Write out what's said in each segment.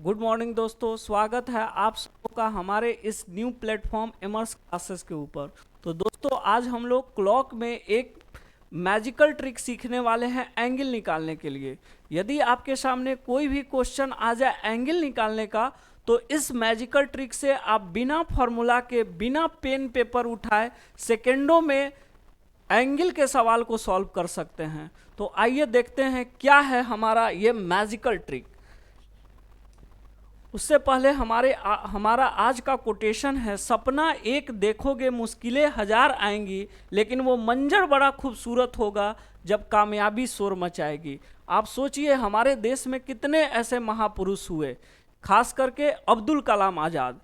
Good morning दोस्तों, स्वागत है आप सबों का हमारे इस न्यू प्लेटफॉर्म इमर्स क्लासेस के ऊपर। तो दोस्तों आज हम लोग क्लॉक में एक मैजिकल ट्रिक सीखने वाले हैं एंगल निकालने के लिए। यदि आपके सामने कोई भी क्वेश्चन आ जाए एंगल निकालने का, तो इस मैजिकल ट्रिक से आप बिना फॉर्मूला के, बिना पेन पेपर उठाए सेकेंडों में एंगल के सवाल को सॉल्व कर सकते हैं। तो आइए देखते हैं क्या है हमारा ये मैजिकल ट्रिक। उससे पहले हमारा आज का कोटेशन है, सपना एक देखोगे मुश्किलें हजार आएंगी, लेकिन वो मंजर बड़ा खूबसूरत होगा जब कामयाबी शोर मचाएगी। आप सोचिए हमारे देश में कितने ऐसे महापुरुष हुए, खास करके अब्दुल कलाम आज़ाद।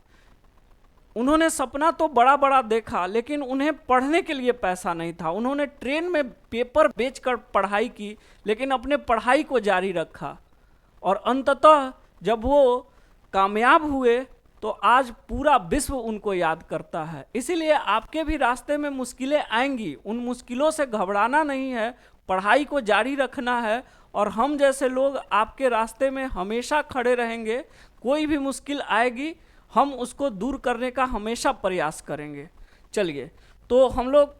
उन्होंने सपना तो बड़ा बड़ा देखा, लेकिन उन्हें पढ़ने के लिए पैसा नहीं था। उन्होंने ट्रेन में पेपर बेचकर पढ़ाई की, लेकिन अपने पढ़ाई को जारी रखा और अंततः जब वो कामयाब हुए तो आज पूरा विश्व उनको याद करता है। इसीलिए आपके भी रास्ते में मुश्किलें आएंगी, उन मुश्किलों से घबराना नहीं है, पढ़ाई को जारी रखना है और हम जैसे लोग आपके रास्ते में हमेशा खड़े रहेंगे। कोई भी मुश्किल आएगी हम उसको दूर करने का हमेशा प्रयास करेंगे। चलिए तो हम लोग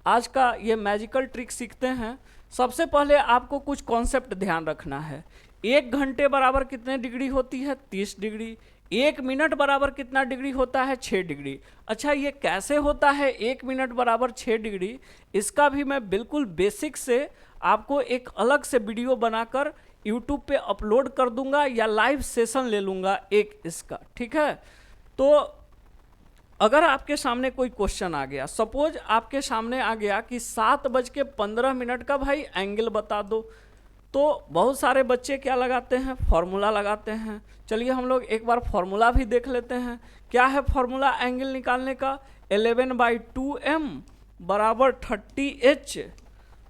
आज का ये मैजिकल ट्रिक सीखते हैं। सबसे पहले आपको कुछ कॉन्सेप्ट ध्यान रखना है। 1 घंटे बराबर कितने डिग्री होती है? 30 डिग्री। 1 मिनट बराबर कितना डिग्री होता है? 6 डिग्री। अच्छा, ये कैसे होता है 1 मिनट बराबर 6 डिग्री? इसका भी मैं बिल्कुल बेसिक से आपको एक अलग से वीडियो बनाकर यूट्यूब पे अपलोड कर दूंगा या लाइव सेशन ले लूँगा एक इसका, ठीक है। तो अगर आपके सामने कोई क्वेश्चन आ गया, सपोज आपके सामने आ गया कि 7:15 का भाई एंगल बता दो, तो बहुत सारे बच्चे क्या लगाते हैं? फॉर्मूला लगाते हैं। चलिए हम लोग एक बार फॉर्मूला भी देख लेते हैं। क्या है फॉर्मूला एंगल निकालने का? 11/2m बराबर 30h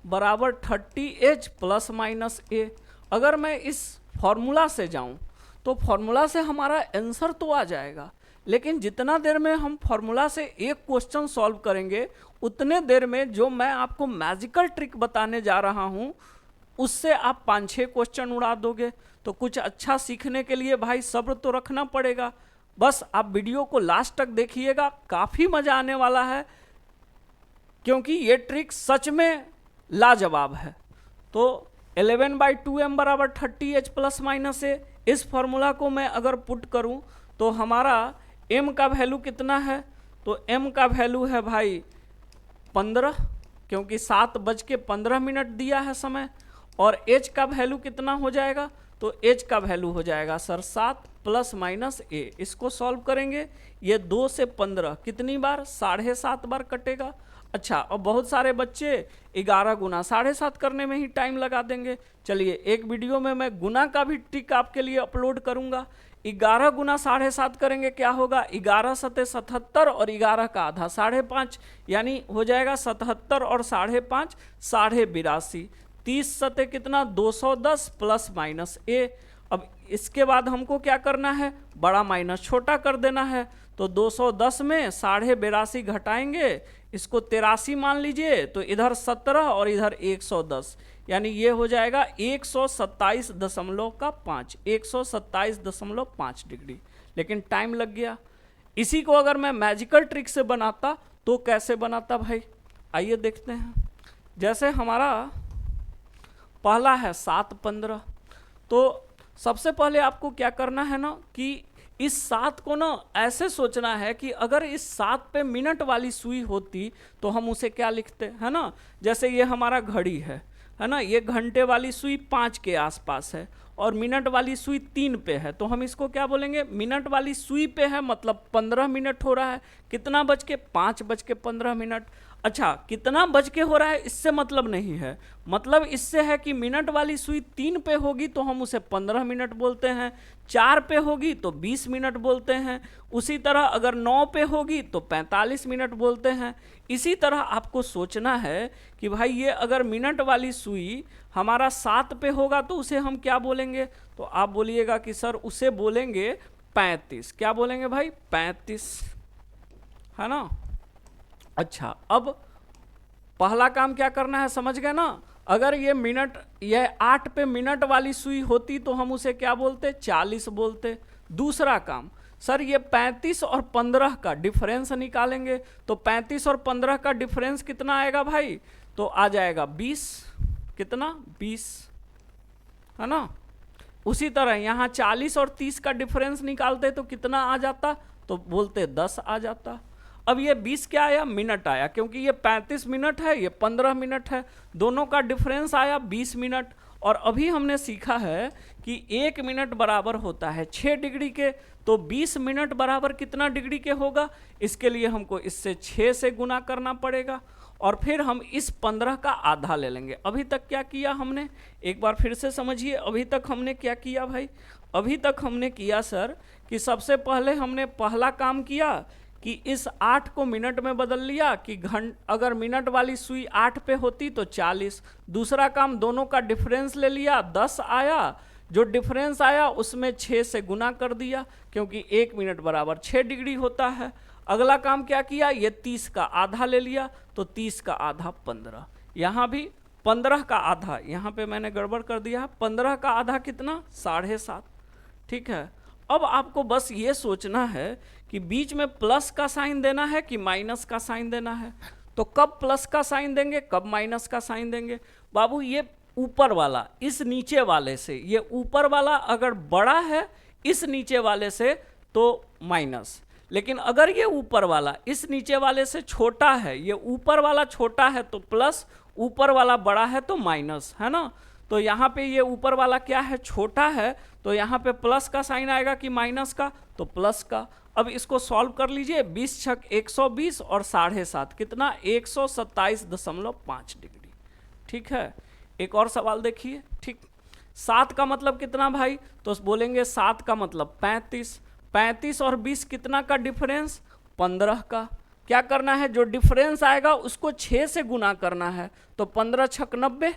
बराबर 30h प्लस माइनस a। अगर मैं इस फॉर्मूला से जाऊं तो फॉर्मूला से हमारा आंसर तो आ जाएगा, लेकिन जितना देर में हम फॉर्मूला से एक क्वेश्चन सॉल्व करेंगे, उतने देर में जो मैं आपको मैजिकल ट्रिक बताने जा रहा हूं उससे आप 5-6 क्वेश्चन उड़ा दोगे। तो कुछ अच्छा सीखने के लिए भाई सब्र तो रखना पड़ेगा। बस आप वीडियो को लास्ट तक देखिएगा, काफ़ी मज़ा आने वाला है, क्योंकि ये ट्रिक सच में लाजवाब है। तो 11/2m बराबर 30h प्लस माइनस a, इस फॉर्मूला को मैं अगर पुट करूं तो हमारा m का वैल्यू कितना है? तो m का वैल्यू है भाई 15, क्योंकि 7:15 दिया है समय। और h का वैल्यू कितना हो जाएगा? तो h का वैल्यू हो जाएगा सर 7 प्लस माइनस a। इसको सॉल्व करेंगे, ये 2 से 15 कितनी बार? 7.5 बार कटेगा। अच्छा, और बहुत सारे बच्चे 11 गुना 7.5 करने में ही टाइम लगा देंगे। चलिए एक वीडियो में मैं गुना का भी ट्रिक आपके लिए अपलोड करूंगा। 11 गुना 7.5 करेंगे, क्या होगा? 11 सते 77 और 11 का आधा 5.5, यानी हो जाएगा 77 और 5.5 82। 30 सते कितना? 210 प्लस माइनस a। अब इसके बाद हमको क्या करना है? बड़ा माइनस छोटा कर देना है। तो 210 में 82.5 घटाएंगे, इसको 83 मान लीजिए, तो इधर 17 और इधर 110, यानी ये हो जाएगा 127.5 127.5 डिग्री। लेकिन टाइम लग गया। इसी को अगर मैं मैजिकल ट्रिक से बनाता तो कैसे बनाता भाई? आइए देखते हैं। जैसे हमारा पहला है 7:15, तो सबसे पहले आपको क्या करना है ना कि इस 7 को ना ऐसे सोचना है कि अगर इस 7 पे मिनट वाली सुई होती तो हम उसे क्या लिखते, है ना। जैसे ये हमारा घड़ी है ना, ये घंटे वाली सुई 5 के आसपास है और मिनट वाली सुई 3 पे है, तो हम इसको क्या बोलेंगे? मिनट वाली सुई पे है मतलब 15 मिनट हो रहा है। कितना बज के? 5:15। अच्छा, कितना बज के हो रहा है इससे मतलब नहीं है, मतलब इससे है कि मिनट वाली सुई 3 पे होगी तो हम उसे 15 मिनट बोलते हैं, 4 पे होगी तो 20 मिनट बोलते हैं, उसी तरह अगर 9 पे होगी तो 45 मिनट बोलते हैं। इसी तरह आपको सोचना है कि भाई ये अगर मिनट वाली सुई हमारा 7 पे होगा तो उसे हम क्या बोलेंगे? तो आप बोलिएगा कि सर उसे बोलेंगे 35। क्या बोलेंगे भाई? 35, है ना। अच्छा, अब पहला काम क्या करना है समझ गए ना। अगर ये मिनट, ये 8 पे मिनट वाली सुई होती तो हम उसे क्या बोलते? 40 बोलते। दूसरा काम, सर ये 35 और 15 का डिफरेंस निकालेंगे, तो 35 और 15 का डिफरेंस कितना आएगा भाई? तो आ जाएगा 20, कितना 20, है ना। उसी तरह यहाँ 40 और 30 का डिफरेंस निकालते तो कितना आ जाता? तो बोलते 10 आ जाता। अब ये 20 क्या आया? मिनट आया, क्योंकि ये 35 मिनट है, ये 15 मिनट है, दोनों का डिफरेंस आया 20 मिनट। और अभी हमने सीखा है कि 1 मिनट बराबर होता है 6 डिग्री के, तो 20 मिनट बराबर कितना डिग्री के होगा? इसके लिए हमको इससे 6 से गुना करना पड़ेगा, और फिर हम इस 15 का आधा ले लेंगे। अभी तक क्या किया हमने? एक बार फिर से समझिए, अभी तक हमने क्या किया भाई? अभी तक हमने किया सर कि सबसे पहले हमने पहला काम किया कि इस 8 को मिनट में बदल लिया कि अगर मिनट वाली सुई 8 पे होती तो 40। दूसरा काम, दोनों का डिफरेंस ले लिया, 10 आया, जो डिफरेंस आया उसमें 6 से गुना कर दिया, क्योंकि 1 मिनट बराबर 6 डिग्री होता है। अगला काम क्या किया? ये 30 का आधा ले लिया, तो 30 का आधा 15। यहाँ भी 15 का आधा, यहाँ पे मैंने गड़बड़ कर दिया, 15 का आधा कितना? 7.5। ठीक है। अब आपको बस ये सोचना है कि बीच में प्लस का साइन देना है कि माइनस का साइन देना है। तो कब प्लस का साइन देंगे, कब माइनस का साइन देंगे? बाबू ये ऊपर वाला इस नीचे वाले से, ये ऊपर वाला अगर बड़ा है इस नीचे वाले से तो माइनस, लेकिन अगर ये ऊपर वाला इस नीचे वाले से छोटा है, ये ऊपर वाला छोटा है तो प्लस, ऊपर वाला बड़ा है तो माइनस, है ना। तो यहाँ पे ये ऊपर वाला क्या है? छोटा है, तो यहाँ पे प्लस का साइन आएगा कि माइनस का? तो प्लस का। अब इसको सॉल्व कर लीजिए, 20 छक 120 और 7.5 कितना? 127.5 डिग्री। ठीक है। एक और सवाल देखिए। ठीक, 7 का मतलब कितना भाई? तो बोलेंगे 7 का मतलब 35। 35 और 20 कितना का डिफरेंस? 15 का। क्या करना है? जो डिफरेंस आएगा उसको 6 से गुना करना है, तो 15 छक 90,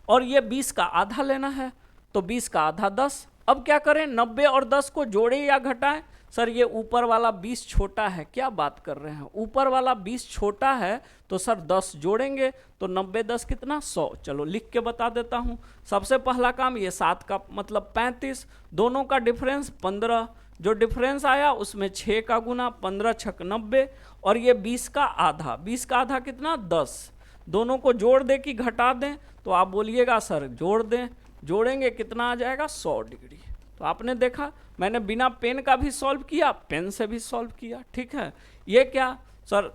और ये 20 का आधा लेना है, तो 20 का आधा 10। अब क्या करें? 90 और 10 को जोड़े या घटाएं? सर ये ऊपर वाला 20 छोटा है, क्या बात कर रहे हैं, ऊपर वाला 20 छोटा है, तो सर 10 जोड़ेंगे, तो 90 10 कितना? 100। चलो लिख के बता देता हूँ। सबसे पहला काम, ये 7 का मतलब 35, दोनों का डिफरेंस 15, जो डिफरेंस आया उसमें 6 का गुना, 15 छक 90, और ये 20 का आधा, 20 का आधा कितना? 10। दोनों को जोड़ दे कि घटा दें? तो आप बोलिएगा सर जोड़ दें। जोड़ेंगे कितना आ जाएगा? 100 डिग्री। तो आपने देखा, मैंने बिना पेन का भी सॉल्व किया, पेन से भी सॉल्व किया। ठीक है। ये क्या सर?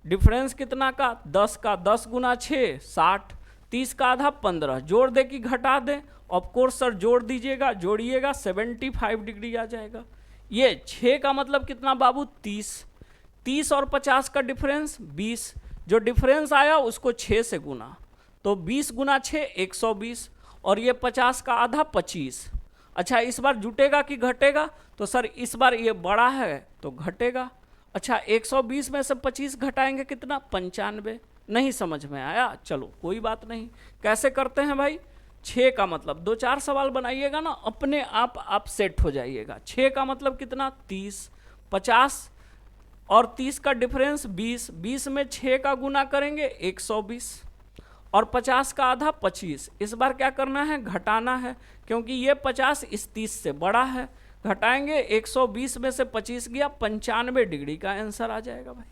डिफरेंस कितना का? 10 का, 10 गुना 6 60, 30 का आधा 15, जोड़ दे कि घटा दें? ऑफ कोर्स सर जोड़ दीजिएगा, जोड़िएगा 75 डिग्री आ जाएगा। ये 6 का मतलब कितना बाबू? 30। 30 और 50 का डिफरेंस 20, जो डिफरेंस आया उसको 6 से गुना, तो 20 गुना 6 120, और ये 50 का आधा 25। अच्छा, इस बार जुटेगा कि घटेगा? तो सर इस बार ये बड़ा है तो घटेगा। अच्छा, 120 में से 25 घटाएंगे कितना? 95। नहीं समझ में आया? चलो कोई बात नहीं। कैसे करते हैं भाई? 6 का मतलब 2-4 सवाल बनाइएगा ना, अपने आप सेट हो जाइएगा। 6 का मतलब कितना? 30। 50 और 30 का डिफरेंस 20, 20 में 6 का गुना करेंगे 120, और 50 का आधा 25। इस बार क्या करना है? घटाना है, क्योंकि ये 50 इस 30 से बड़ा है। घटाएंगे, 120 में से 25 गया, 95 डिग्री का आंसर आ जाएगा भाई।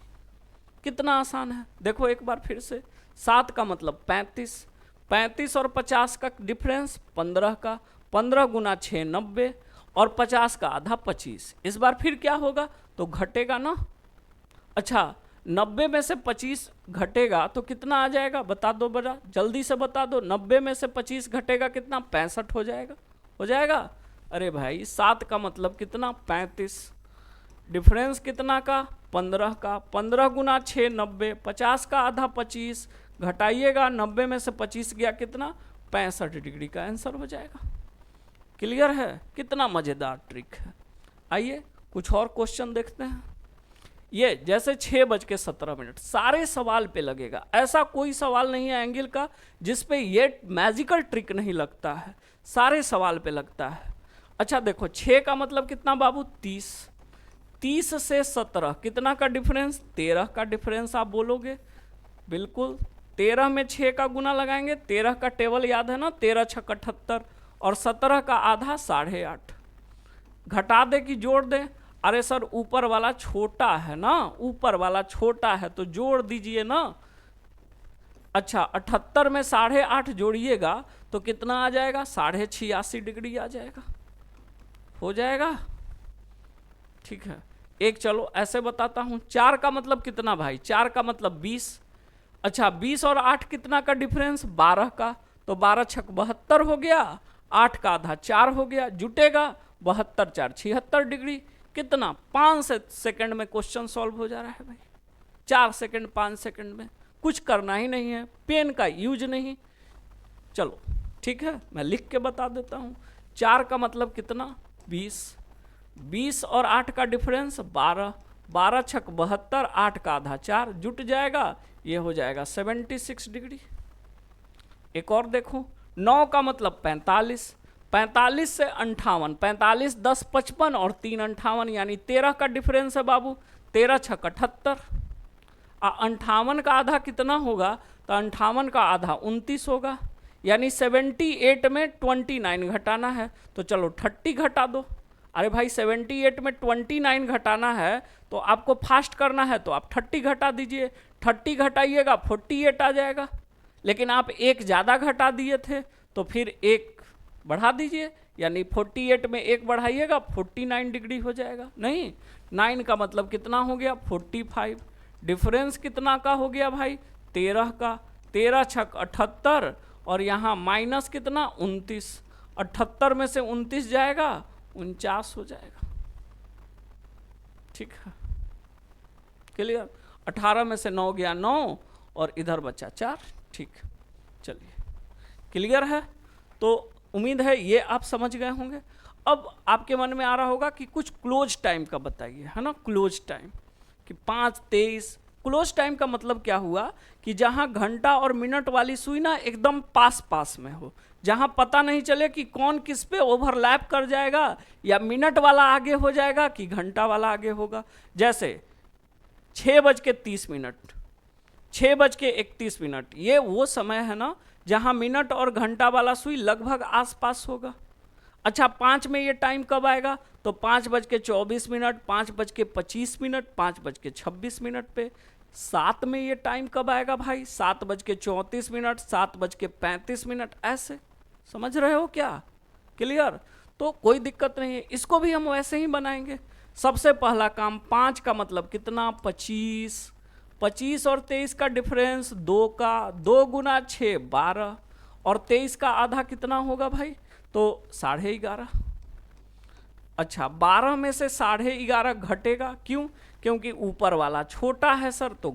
कितना आसान है, देखो एक बार फिर से। 7 का मतलब 35, 35 और 50 का डिफरेंस 15 का, 15 गुना 6 90, और 50 का आधा 25। इस बार फिर क्या होगा? तो घटेगा ना। अच्छा, 90 में से 25 घटेगा तो कितना आ जाएगा? बता दो बड़ा, जल्दी से बता दो। 90 में से 25 घटेगा कितना? 65 हो जाएगा। हो जाएगा? अरे भाई 7 का मतलब कितना? 35। डिफरेंस कितना का? 15 का, 15 गुना 6 90, 50 का आधा 25, घटाइएगा, 90 में से 25 गया कितना? 65 डिग्री का आंसर हो जाएगा। क्लियर है? कितना मज़ेदार ट्रिक है। आइए कुछ और क्वेश्चन देखते हैं। ये जैसे 6:17 सारे सवाल पे लगेगा, ऐसा कोई सवाल नहीं है एंगल का जिस पे ये मैजिकल ट्रिक नहीं लगता है, सारे सवाल पे लगता है। अच्छा देखो, 6 का मतलब कितना बाबू? 30। 30 से 17 कितना का डिफरेंस? 13 का डिफरेंस आप बोलोगे। बिल्कुल, 13 में 6 का गुना लगाएंगे, 13 का टेबल याद है ना, 13 छक 78, और 17 का आधा 8.5। घटा दे कि जोड़ दे? अरे सर ऊपर वाला छोटा है ना, ऊपर वाला छोटा है तो जोड़ दीजिए ना। अच्छा 78 में 8.5 जोड़िएगा तो कितना आ जाएगा? 86.5 डिग्री आ जाएगा, हो जाएगा। ठीक है, एक चलो ऐसे बताता हूं। 4 का मतलब कितना भाई? 4 का मतलब 20। अच्छा 20 और 8 कितना का डिफरेंस? 12 का। तो 12 छक 72 हो गया, 8 का आधा 4 हो गया, जुटेगा 72 4 76 डिग्री। कितना? 5 सेकंड में क्वेश्चन सॉल्व हो जा रहा है भाई। 4 सेकंड 5 सेकंड में, कुछ करना ही नहीं है, पेन का यूज नहीं। चलो ठीक है, मैं लिख के बता देता हूँ। 4 का मतलब कितना? 20। 20 और 8 का डिफरेंस 12। 12 छक 72, 8 का आधा 4, जुट जाएगा, ये हो जाएगा 76 डिग्री। एक और देखो, 9 का मतलब 45। 45 से 58, 45 10 55 और 3 58, यानी 13 का डिफरेंस है बाबू। 13 छक 78। 58 का आधा कितना होगा? तो 58 का आधा 29 होगा, यानी 78 में 29 घटाना है। तो चलो 30 घटा दो। अरे भाई 78 में 29 घटाना है तो आपको फास्ट करना है, तो आप 30 घटा दीजिए। 30 घटाइएगा 48 आ जाएगा, लेकिन आप एक ज़्यादा घटा दिए थे तो फिर एक बढ़ा दीजिए, यानी 48 में एक बढ़ाइएगा 49 डिग्री हो जाएगा। नहीं, 9 का मतलब कितना हो गया? 45। डिफरेंस कितना का हो गया भाई? 13 का। 13 छक 78 और यहाँ माइनस कितना? 29। 78 में से 29 जाएगा, 49 हो जाएगा। ठीक है, क्लियर? 18 में से 9 गया 9 और इधर बचा 4। ठीक, चलिए क्लियर है। तो उम्मीद है ये आप समझ गए होंगे। अब आपके मन में आ रहा होगा कि कुछ क्लोज टाइम का बताइए, है ना? क्लोज टाइम कि 5:23। क्लोज टाइम का मतलब क्या हुआ कि जहां घंटा और मिनट वाली सुई ना एकदम पास पास में हो, जहां पता नहीं चले कि कौन किस पे ओवरलैप कर जाएगा, या मिनट वाला आगे हो जाएगा कि घंटा वाला आगे होगा। जैसे 6:30, 6:31, ये वो समय है ना जहां मिनट और घंटा वाला सुई लगभग आसपास होगा। अच्छा 5 में ये टाइम कब आएगा? तो 5:24, 5:25, 5:26 पे। 7 में ये टाइम कब आएगा भाई? 7:34, 7:35, ऐसे। समझ रहे हो क्या? क्लियर? तो कोई दिक्कत नहीं है, इसको भी हम वैसे ही बनाएंगे। सबसे पहला काम, 5 का मतलब कितना? 25। 25 और 23 का डिफरेंस 2 का, 2 गुना 6 12, और 23 का आधा कितना होगा भाई? तो 11.5। अच्छा 12 में से 11.5 घटेगा, क्यों? क्योंकि ऊपर वाला छोटा है सर, तो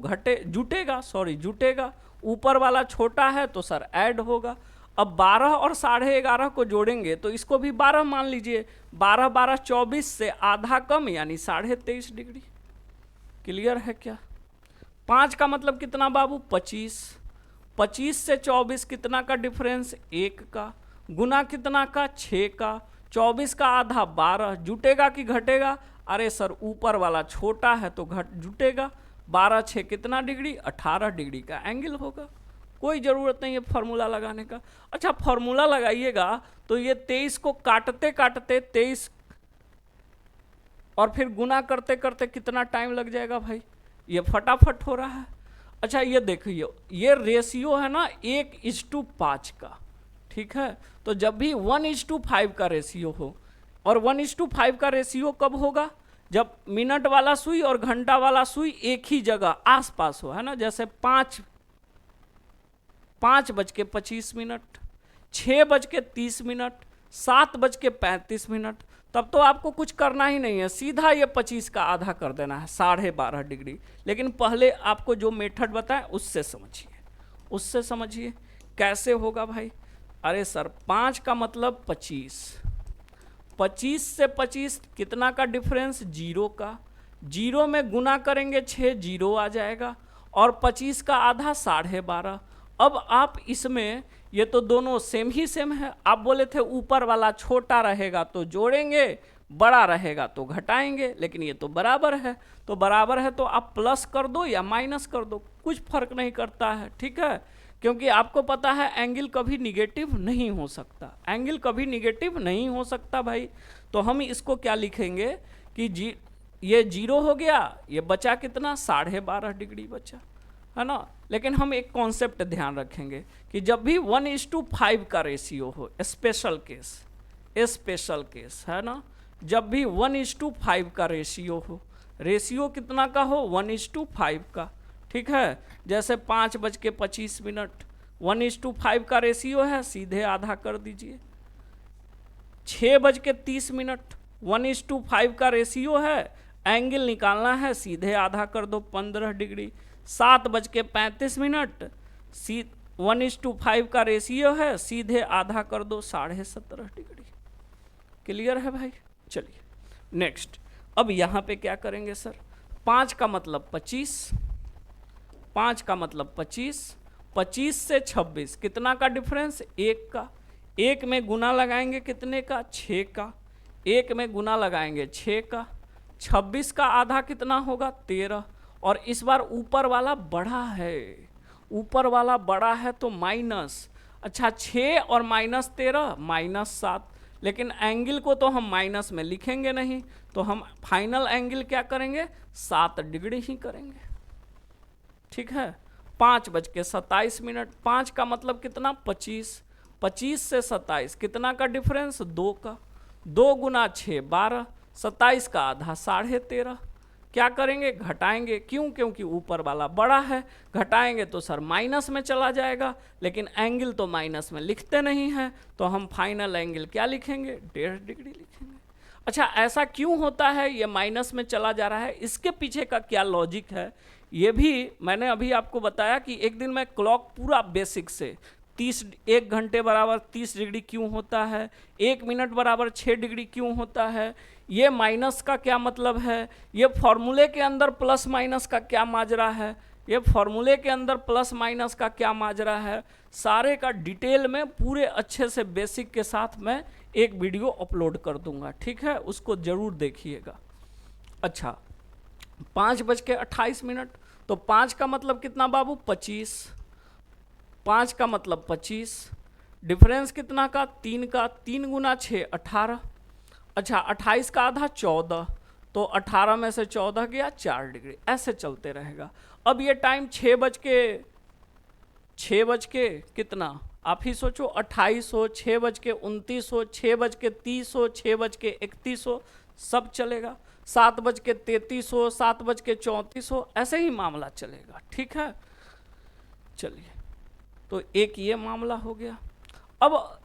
जुटेगा। ऊपर वाला छोटा है तो सर ऐड होगा। अब 12 और 11.5 को जोड़ेंगे तो इसको भी 12 मान लीजिए। 12 12 24 से आधा कम, यानी 23.5 डिग्री। क्लियर है क्या? 5 का मतलब कितना बाबू? 25। 25 से 24 कितना का डिफरेंस? 1 का। गुना कितना का? 6 का। 24 का आधा 12, जुटेगा कि घटेगा? अरे सर ऊपर वाला छोटा है तो जुटेगा। 12 6 कितना डिग्री? 18 डिग्री का एंगल होगा। कोई ज़रूरत नहीं है फार्मूला लगाने का। अच्छा फार्मूला लगाइएगा तो ये 23 को काटते काटते 23 और फिर गुना करते करते कितना टाइम लग जाएगा भाई? ये फटाफट हो रहा है। अच्छा ये देखिए, ये रेशियो है ना 1:5 का। ठीक है, तो जब भी 1:5 का रेशियो हो, और 1:5 का रेशियो कब होगा? जब मिनट वाला सुई और घंटा वाला सुई एक ही जगह आसपास हो, है ना? जैसे 5:25, 6:30, 7:35, तब तो आपको कुछ करना ही नहीं है, सीधा ये 25 का आधा कर देना है, 12.5 डिग्री। लेकिन पहले आपको जो मेथड बताएं उससे समझिए कैसे होगा भाई। अरे सर 5 का मतलब 25। 25 से 25 कितना का डिफरेंस? 0 का। 0 में गुना करेंगे 6, 0 आ जाएगा, और 25 का आधा 12.5। अब आप इसमें, ये तो दोनों सेम है। आप बोले थे ऊपर वाला छोटा रहेगा तो जोड़ेंगे, बड़ा रहेगा तो घटाएंगे, लेकिन ये तो बराबर है। तो बराबर है तो आप प्लस कर दो या माइनस कर दो, कुछ फर्क नहीं करता है। ठीक है, क्योंकि आपको पता है एंगल कभी निगेटिव नहीं हो सकता, एंगल कभी निगेटिव नहीं हो सकता भाई। तो हम इसको क्या लिखेंगे कि ये 0 हो गया, ये बचा कितना 12.5 डिग्री बचा, है ना। लेकिन हम एक कॉन्सेप्ट ध्यान रखेंगे कि जब भी 1:5 का रेशियो हो, स्पेशल केस है ना, जब भी 1:5 का रेशियो हो, रेशियो कितना का हो 1:5 का, ठीक है। जैसे 5:25, 1:5 का रेशियो है, सीधे आधा कर दीजिए। 6:30, 1:5 का रेशियो है, एंगल निकालना है, सीधे आधा कर दो 15 डिग्री। 7:35, 1:5 का रेशियो है, सीधे आधा कर दो 17.5 डिग्री। क्लियर है भाई? चलिए नेक्स्ट। अब यहाँ पे क्या करेंगे सर, 5 का मतलब 25, 5 का मतलब 25, 25 से 26 कितना का डिफरेंस, 1 का। 1 में गुना लगाएंगे कितने का, 6 का। 1 में गुना लगाएंगे 6 का। 26 का आधा कितना होगा, 13। और इस बार ऊपर वाला बड़ा है, ऊपर वाला बड़ा है तो माइनस, अच्छा 6 और -13 -7। लेकिन एंगल को तो हम माइनस में लिखेंगे नहीं, तो हम फाइनल एंगल क्या करेंगे, 7 डिग्री ही करेंगे, ठीक है। 5:27, 5 का मतलब कितना 25, 25 से 27 कितना का डिफरेंस, 2 का। 2 गुना 6 12, 27 का आधा 13.5। क्या करेंगे, घटाएंगे, क्यों, क्योंकि ऊपर वाला बड़ा है, घटाएंगे तो सर माइनस में चला जाएगा, लेकिन एंगल तो माइनस में लिखते नहीं हैं, तो हम फाइनल एंगल क्या लिखेंगे, 1.5 डिग्री लिखेंगे। अच्छा ऐसा क्यों होता है, ये माइनस में चला जा रहा है, इसके पीछे का क्या लॉजिक है, ये भी मैंने अभी आपको बताया कि एक दिन मैं क्लॉक पूरा बेसिक से 1 घंटे बराबर 30 डिग्री क्यों होता है, 1 मिनट बराबर 6 डिग्री क्यों होता है, ये माइनस का क्या मतलब है, ये फॉर्मूले के अंदर प्लस माइनस का क्या माजरा है, ये फॉर्मूले के अंदर प्लस माइनस का क्या माजरा है, सारे का डिटेल में पूरे अच्छे से बेसिक के साथ मैं एक वीडियो अपलोड कर दूंगा, ठीक है, उसको ज़रूर देखिएगा। अच्छा 5:28, तो 5 का मतलब कितना बाबू 25, 5 का मतलब 25, डिफरेंस कितना का 3 का, 3 गुना 6 18। अच्छा 28 का आधा 14, तो 18 में से 14 गया 4 डिग्री, ऐसे चलते रहेगा। अब ये टाइम 6 बज के कितना, आप ही सोचो, 28 हो, 6:29 हो, 6:30 हो, 6:31 हो, सब चलेगा। 7:33 हो, 7:34 हो, ऐसे ही मामला चलेगा, ठीक है। चलिए तो एक ये मामला हो गया। अब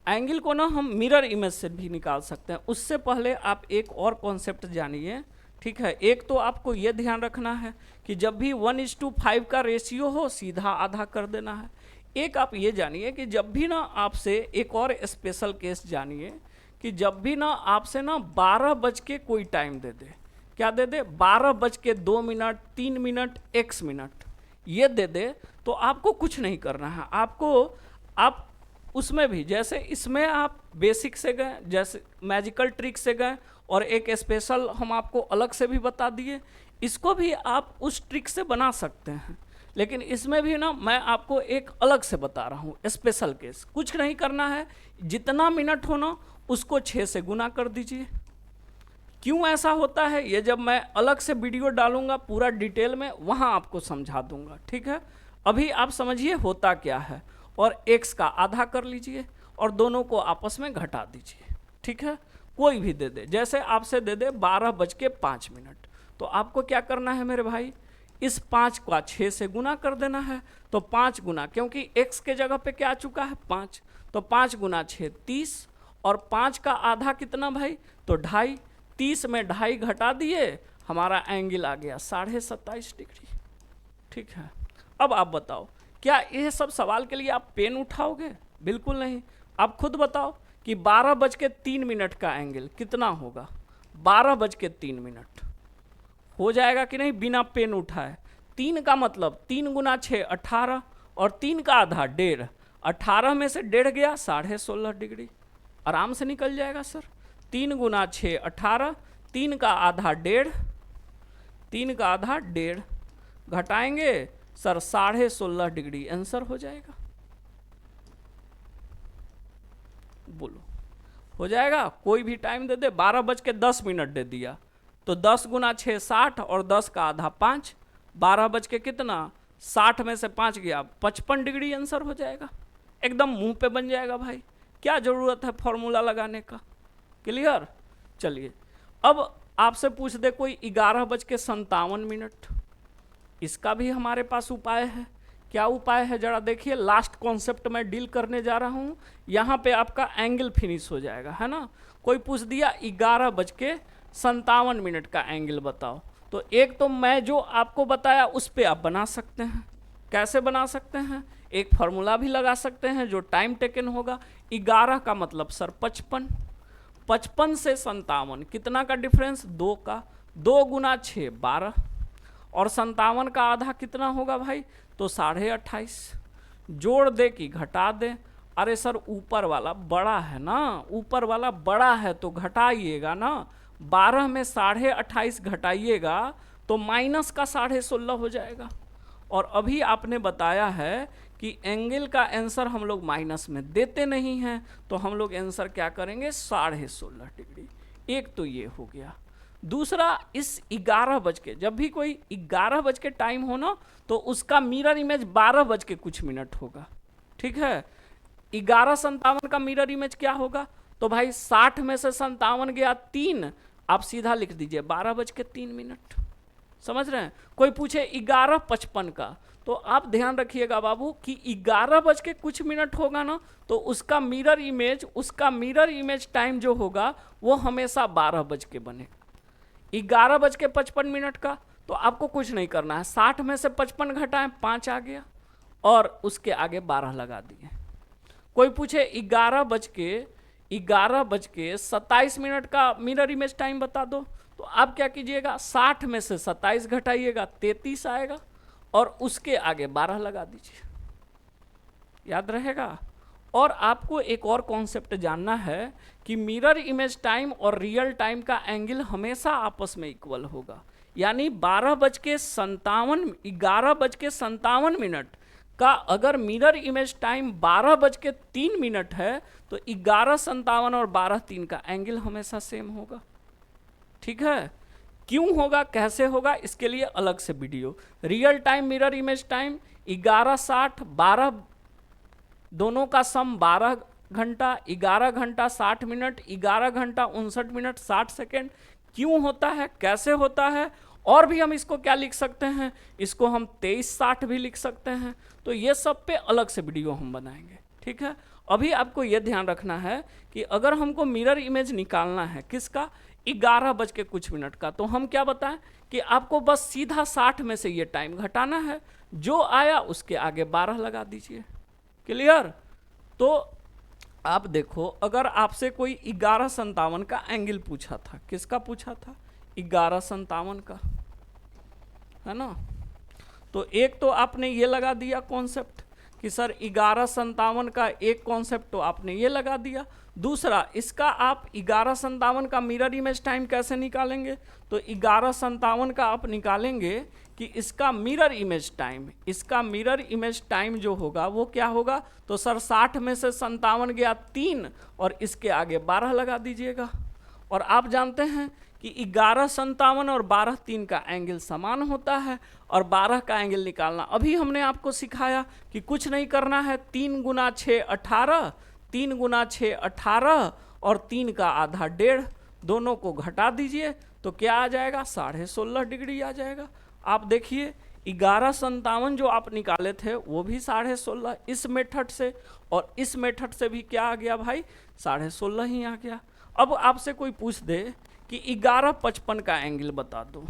एंगल को ना हम मिरर इमेज से भी निकाल सकते हैं, उससे पहले आप एक और कॉन्सेप्ट जानिए, ठीक है। एक तो आपको ये ध्यान रखना है कि जब भी 1:5 का रेशियो हो, सीधा आधा कर देना है। एक आप ये जानिए कि जब भी ना आपसे, एक और स्पेशल केस जानिए कि जब भी ना आपसे ना 12 बज के कोई टाइम दे दे, क्या दे दे, 12:02, 3 x मिनट ये दे दे, तो आपको कुछ नहीं करना है। आप उसमें भी, जैसे इसमें आप बेसिक से गए, जैसे मैजिकल ट्रिक से गए, और एक स्पेशल हम आपको अलग से भी बता दिए, इसको भी आप उस ट्रिक से बना सकते हैं। लेकिन इसमें भी ना मैं आपको एक अलग से बता रहा हूँ स्पेशल केस। कुछ नहीं करना है, जितना मिनट हो ना उसको 6 से गुना कर दीजिए। क्यों ऐसा होता है, ये जब मैं अलग से वीडियो डालूंगा पूरा डिटेल में, वहाँ आपको समझा दूंगा, ठीक है। अभी आप समझिए होता क्या है, और x का आधा कर लीजिए और दोनों को आपस में घटा दीजिए, ठीक है। कोई भी दे दे, जैसे आपसे दे दे 12:05, तो आपको क्या करना है मेरे भाई, इस 5 का 6 से गुना कर देना है। तो 5 गुना, क्योंकि x के जगह पे क्या आ चुका है 5, तो 5 गुना 6 30, और 5 का आधा कितना भाई, तो 2.5, 30 में 2.5 घटा दिए, हमारा एंगल आ गया 27.5 डिग्री, ठीक है। अब आप बताओ, क्या ये सब सवाल के लिए आप पेन उठाओगे, बिल्कुल नहीं। आप खुद बताओ कि 12:03 का एंगल कितना होगा, 12:03 हो जाएगा कि नहीं बिना पेन उठाए। 3 का मतलब 3 गुना 6 18, और 3 का आधा 1.5, 18 में से 1.5 गया 16.5 डिग्री, आराम से निकल जाएगा सर। 3 गुना 6 18, 3 का आधा 1.5, 3 का आधा 1.5, घटाएंगे सर 16.5 डिग्री आंसर हो जाएगा। बोलो हो जाएगा? कोई भी टाइम दे दे, 12:10 दे दिया तो 10 गुना 6 60 और 10 का आधा 5, 12 बज के कितना 60 में से 5 गया 55 डिग्री आंसर हो जाएगा। एकदम मुंह पे बन जाएगा भाई, क्या जरूरत है फॉर्मूला लगाने का। क्लियर? चलिए अब आपसे पूछ दे कोई 11:57, इसका भी हमारे पास उपाय है। क्या उपाय है जरा देखिए, लास्ट कॉन्सेप्ट में डील करने जा रहा हूं, यहां पे आपका एंगल फिनिश हो जाएगा, है ना। कोई पूछ दिया 11:57 का एंगल बताओ, तो एक तो मैं जो आपको बताया उस पे आप बना सकते हैं। कैसे बना सकते हैं? एक फार्मूला भी लगा सकते हैं जो टाइम टेकन होगा। 11 का मतलब सर 55, 55 से 57 कितना का डिफरेंस? 2 का, 2 गुना 6 12, और 57 का आधा कितना होगा भाई? तो 28.5। जोड़ दे कि घटा दे? अरे सर ऊपर वाला बड़ा है ना, ऊपर वाला बड़ा है तो घटाइएगा ना। 12 में 28.5 घटाइएगा तो माइनस का 16.5 हो जाएगा। और अभी आपने बताया है कि एंगल का आंसर हम लोग माइनस में देते नहीं हैं, तो हम लोग आंसर क्या करेंगे? 16.5 डिग्री। एक तो ये हो गया। दूसरा, इस 11 बज के, जब भी कोई 11 बज के टाइम हो ना, तो उसका मिरर इमेज 12 बज के कुछ मिनट होगा। ठीक है? 11:57 का मिरर इमेज क्या होगा? तो भाई 60 में से 57 गया 3, आप सीधा लिख दीजिए 12:03। समझ रहे हैं? कोई पूछे 11:55 का, तो आप ध्यान रखिएगा बाबू कि 11 बज के कुछ मिनट होगा ना, तो उसका मिरर इमेज टाइम जो होगा वो हमेशा 12 बज के बनेगा। 11:55 का तो आपको कुछ नहीं करना है, 60 में से 55 घटाएं 5 आ गया, और उसके आगे 12 लगा दिए। कोई पूछे 11:27 का मिरर इमेज टाइम बता दो, तो आप क्या कीजिएगा? 60 में से 27 घटाइएगा 33 आएगा, और उसके आगे 12 लगा दीजिए। याद रहेगा? और आपको एक और कॉन्सेप्ट जानना है कि मिरर इमेज टाइम और रियल टाइम का एंगल हमेशा आपस में इक्वल होगा। यानी 11:57 का अगर मिरर इमेज टाइम 12:03 है, तो 11:57 और 12:03 का एंगल हमेशा सेम होगा। ठीक है? क्यों होगा, कैसे होगा, इसके लिए अलग से video. Real time mirror image time 11:60 12, दोनों का सम 12 घंटा, 11 घंटा 60 मिनट, 11 घंटा 59 मिनट 60 सेकेंड। क्यों होता है, कैसे होता है, और भी हम इसको क्या लिख सकते हैं? इसको हम 2360 भी लिख सकते हैं। तो ये सब पे अलग से वीडियो हम बनाएंगे। ठीक है? अभी आपको ये ध्यान रखना है कि अगर हमको मिरर इमेज निकालना है किसका? 11 बज के कुछ मिनट का, तो हम क्या बताएं कि आपको बस सीधा 60 में से ये टाइम घटाना है, जो आया उसके आगे 12 लगा दीजिए। क्लियर? तो आप देखो, अगर आपसे कोई 11:57 का एंगल पूछा था, किसका पूछा था? 11:57 का, है ना। तो एक तो आपने ये लगा दिया कॉन्सेप्ट कि सर 11:57 का एक कॉन्सेप्ट तो आपने ये लगा दिया। दूसरा, इसका आप 11:57 का मिरर इमेज टाइम कैसे निकालेंगे? तो 11:57 का आप निकालेंगे कि इसका मिरर इमेज टाइम जो होगा वो क्या होगा? तो सर 60 में से 57 गया 3, और इसके आगे 12 लगा दीजिएगा। और आप जानते हैं कि 11:57 और 12:03 का एंगल समान होता है, और 12 का एंगल निकालना अभी हमने आपको सिखाया कि कुछ नहीं करना है। 3 गुना 6 18, 3 गुना 6 18, और 3 का आधा 1.5, दोनों को घटा दीजिए तो क्या आ जाएगा? 16.5 डिग्री आ जाएगा। आप देखिए 11:57 जो आप निकाले थे वो भी 16.5 इस मेथड से, और इस मेथड से भी क्या आ गया भाई? 16.5 ही आ गया। अब आपसे कोई पूछ दे कि 11:55 का एंगल बता दो,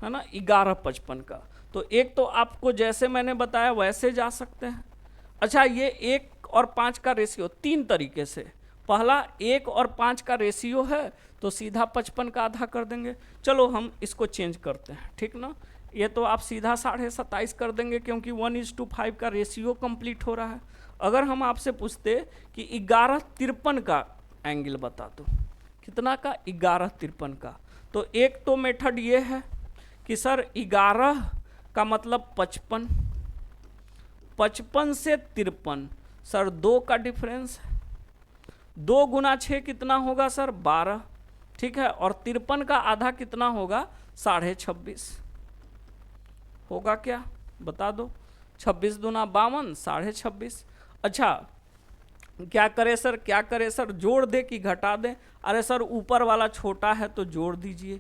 है ना, 11:55 का, तो एक तो आपको जैसे मैंने बताया वैसे जा सकते हैं। अच्छा, ये 1 और 5 का रेशियो 3 तरीके से। पहला, 1 और 5 का रेशियो है तो सीधा 55 का आधा कर देंगे। चलो हम इसको चेंज करते हैं, ठीक ना। ये तो आप सीधा 27.5 कर देंगे क्योंकि 1:5 का रेशियो कंप्लीट हो रहा है। अगर हम आपसे पूछते कि 11:53 का एंगल बता दो, कितना का? 11:53 का, तो एक तो मेथड ये है कि सर 11 का मतलब 55, 55 से 53 सर 2 का डिफरेंस है। 2 गुना 6 कितना होगा सर 12, ठीक है। और 53 का आधा कितना होगा 26.5 होगा क्या, बता दो। 26 दूना 52, 26.5। अच्छा क्या करे सर, क्या करे सर, जोड़ दे कि घटा दें? अरे सर ऊपर वाला छोटा है तो जोड़ दीजिए।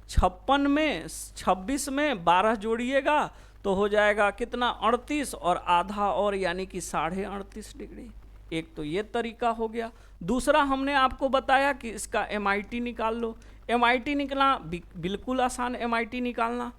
56 में 26 में 12 जोड़िएगा तो हो जाएगा कितना 38 और आधा और यानी कि 38.5 डिग्री। एक तो ये तरीका हो गया। दूसरा हमने आपको बताया कि इसका MIT निकाल लो। MIT निकलना बिल्कुल आसान, MIT निकालना।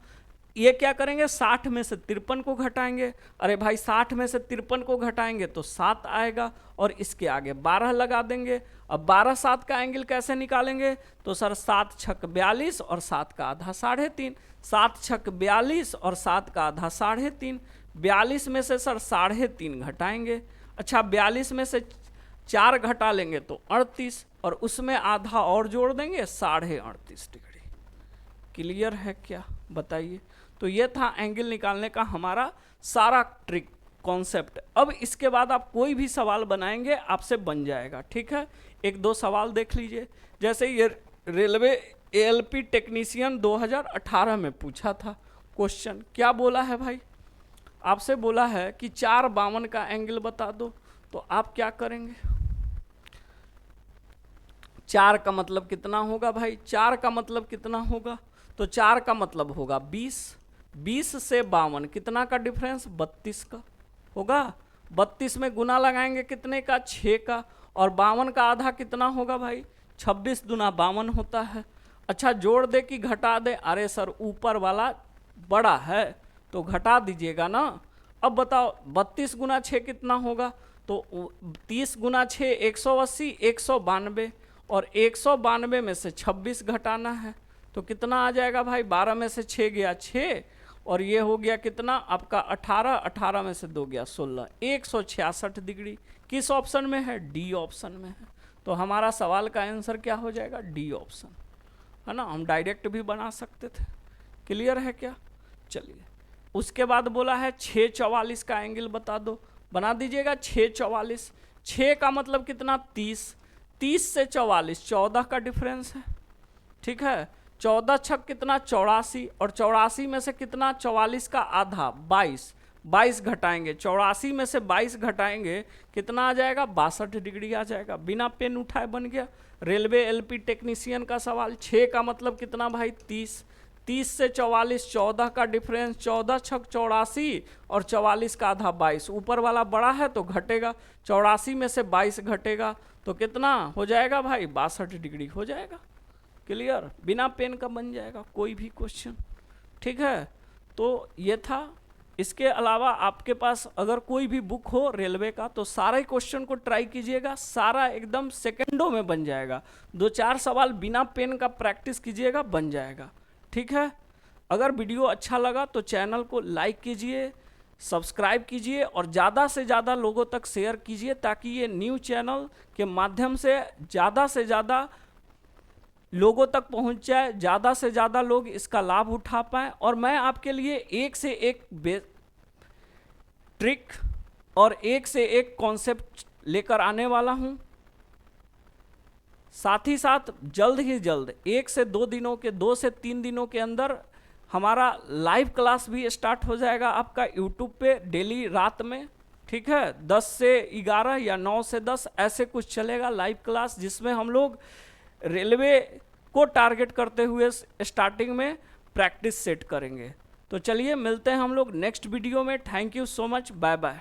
ये क्या करेंगे 60 में से 53 को घटाएंगे। अरे भाई 60 में से 53 को घटाएंगे तो 7 आएगा और इसके आगे 12 लगा देंगे। अब 12 7 का एंगल कैसे निकालेंगे, तो सर 7 छक 42 और 7 का आधा 3.5। 7 छक 42 और 7 का आधा 3.5। 42 में से सर 3.5 घटाएंगे। अच्छा 42 में से 4 घटा लेंगे तो 38 और उसमें आधा और जोड़ देंगे 38.5 डिग्री। क्लियर है क्या, बताइए। तो ये था एंगल निकालने का हमारा सारा ट्रिक कॉन्सेप्ट। अब इसके बाद आप कोई भी सवाल बनाएंगे आपसे बन जाएगा, ठीक है। 1-2 सवाल देख लीजिए। जैसे ये रेलवे ALP टेक्नीशियन 2018 में पूछा था क्वेश्चन। क्या बोला है भाई, आपसे बोला है कि 4:52 का एंगल बता दो। तो आप क्या करेंगे, 4 का मतलब कितना होगा भाई, 4 का मतलब कितना होगा, तो 4 का मतलब होगा 20। 20 से 52 कितना का डिफरेंस 32 का होगा। 32 में गुना लगाएंगे कितने का 6 का, और 52 का आधा कितना होगा भाई 26 दूना 52 होता है। अच्छा जोड़ दे कि घटा दे, अरे सर ऊपर वाला बड़ा है तो घटा दीजिएगा ना। अब बताओ 32 गुना 6 कितना होगा, तो 30 गुना 6 180, 192 और 192 में से 26 घटाना है तो कितना आ जाएगा भाई, 12 में से 6 गया 6 और ये हो गया कितना आपका 18, 18 में से 2 गया 16, 166 डिग्री। किस ऑप्शन में है, डी ऑप्शन में है। तो हमारा सवाल का आंसर क्या हो जाएगा, डी ऑप्शन, है ना। हम डायरेक्ट भी बना सकते थे। क्लियर है क्या, चलिए। उसके बाद बोला है 6:44 का एंगल बता दो, बना दीजिएगा 6:44। 6 का मतलब कितना 30, 30 से 44 14 का डिफरेंस है, ठीक है। 14 छक कितना 84 और 84 में से कितना 44 का आधा 22, 22 घटाएंगे 84 में से 22 घटाएंगे कितना आ जाएगा 62 डिग्री आ जाएगा। बिना पेन उठाए बन गया रेलवे LP टेक्नीशियन का सवाल। 6 का मतलब कितना भाई 30, 30 से 44 14 का डिफरेंस, 14 छक 84 और 44 का आधा 22। ऊपर वाला बड़ा है तो घटेगा, 84 में से 22 घटेगा तो कितना हो जाएगा भाई 62 डिग्री हो जाएगा। क्लियर, बिना पेन का बन जाएगा कोई भी क्वेश्चन, ठीक है। तो ये था। इसके अलावा आपके पास अगर कोई भी बुक हो रेलवे का तो सारे क्वेश्चन को ट्राई कीजिएगा, सारा एकदम सेकंडों में बन जाएगा। 2-4 सवाल बिना पेन का प्रैक्टिस कीजिएगा, बन जाएगा, ठीक है। अगर वीडियो अच्छा लगा तो चैनल को लाइक कीजिए, सब्सक्राइब कीजिए और ज़्यादा से ज़्यादा लोगों तक शेयर कीजिए ताकि ये न्यू चैनल के माध्यम से ज़्यादा लोगों तक पहुंच जाए, ज़्यादा से ज़्यादा लोग इसका लाभ उठा पाएँ। और मैं आपके लिए एक से एक ट्रिक और एक से एक कॉन्सेप्ट लेकर आने वाला हूं। साथ ही साथ जल्द ही जल्द 1 से 2 दिनों के 2 से 3 दिनों के अंदर हमारा लाइव क्लास भी स्टार्ट हो जाएगा आपका यूट्यूब पे डेली रात में, ठीक है। 10 से 11 या 9 से 10 ऐसे कुछ चलेगा लाइव क्लास, जिसमें हम लोग रेलवे को टारगेट करते हुए स्टार्टिंग में प्रैक्टिस सेट करेंगे। तो चलिए मिलते हैं हम लोग नेक्स्ट वीडियो में। Thank you so much, bye bye.